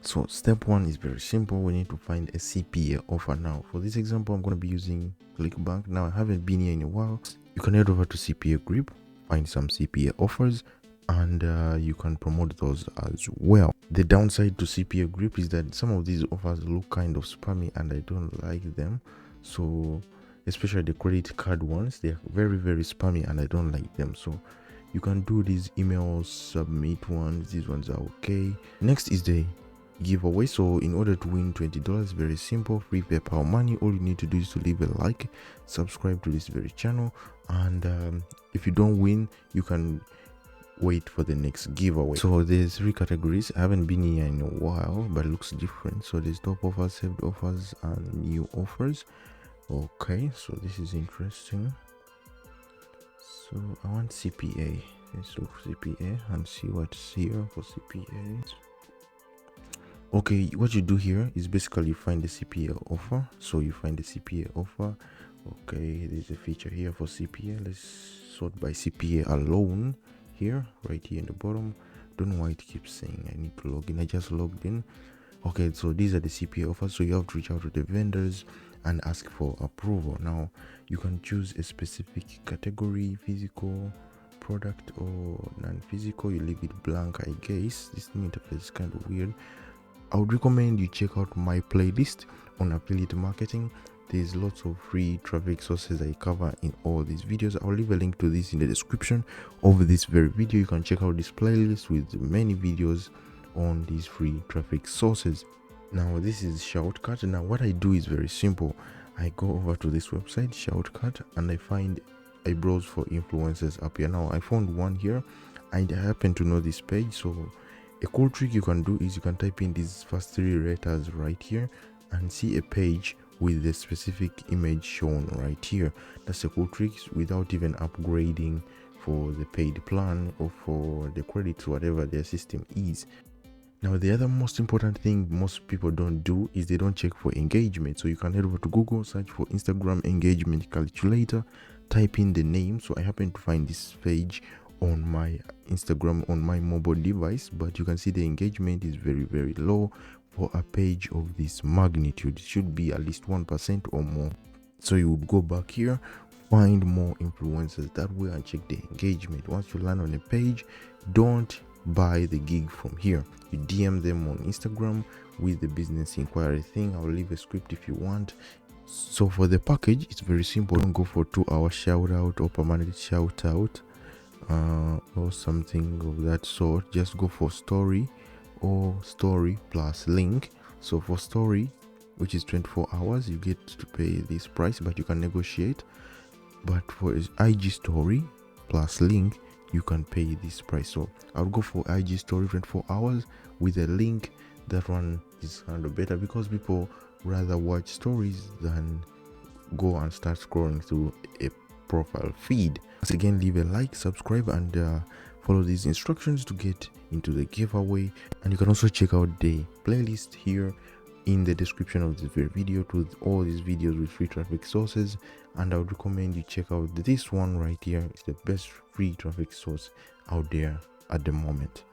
So step one is very simple. We need to find a CPA offer. Now for this example, I'm going to be using Clickbank. Now I haven't been here in a while. You can head over to CPA group, find some CPA offers, and you can promote those as well. The downside to CPA group is that some of these offers look kind of spammy and I don't like them. So especially the credit card ones, they're very spammy and I don't like them. So you can do these email submit ones. These ones are okay. Next is the giveaway. So in order to win $20, very simple, free PayPal money. All you need to do is to leave a like, subscribe to this very channel, and if you don't win, you can wait for the next giveaway. So there's 3 categories. I haven't been here in a while, but it looks different. So there's top offers, saved offers, and new offers. Okay, so this is interesting. So I want CPA. Let's look for CPA and see what's here for CPA. Okay, what you do here is basically you find the CPA offer. So you find the CPA offer. Okay, there's a feature here for CPA. Let's sort by CPA alone here, right here in the bottom. Don't know why it keeps saying I need to log in. I just logged in. Okay, so these are the CPA offers. So you have to reach out to the vendors and ask for approval. Now you can choose a specific category, physical, product, or non-physical. You leave it blank, I guess. This new interface is kind of weird. I would recommend you check out my playlist on affiliate marketing. There's lots of free traffic sources I cover in all these videos. I'll leave a link to this in the description of this very video. You can check out this playlist with many videos on these free traffic sources. Now this is Shoutcut. Now what I do is very simple. I go over to this website Shoutcut and I browse for influencers up here. Now I found one here and I happen to know this page. So a cool trick you can do is you can type in these first 3 letters right here and see a page with the specific image shown right here. That's a cool trick without even upgrading for the paid plan or for the credits, whatever their system is. Now the other most important thing most people don't do is they don't check for engagement. So you can head over to Google, search for Instagram engagement calculator, type in the name. So I happen to find this page on my Instagram on my mobile device, but you can see the engagement is very low for a page of this magnitude. It should be at least 1% or more. So you would go back here, find more influencers that way and check the engagement. Once you land on a page, don't buy the gig from here. You DM them on Instagram with the business inquiry thing. I'll leave a script if you want. So for the package, it's very simple. Don't go for 2-hour shout out or permanent shout out or something of that sort. Just go for story or story plus link. So for story, which is 24 hours, you get to pay this price, but you can negotiate. But for IG story plus link, you can pay this price. So I'll go for IG story 24 hours with a link. That one is kind of better because people rather watch stories than go and start scrolling through a profile feed. Once again, leave a like, subscribe, and follow these instructions to get into the giveaway. And you can also check out the playlist here in the description of this very video with all these videos with free traffic sources. And I would recommend you check out this one right here. It's the best free traffic source out there at the moment.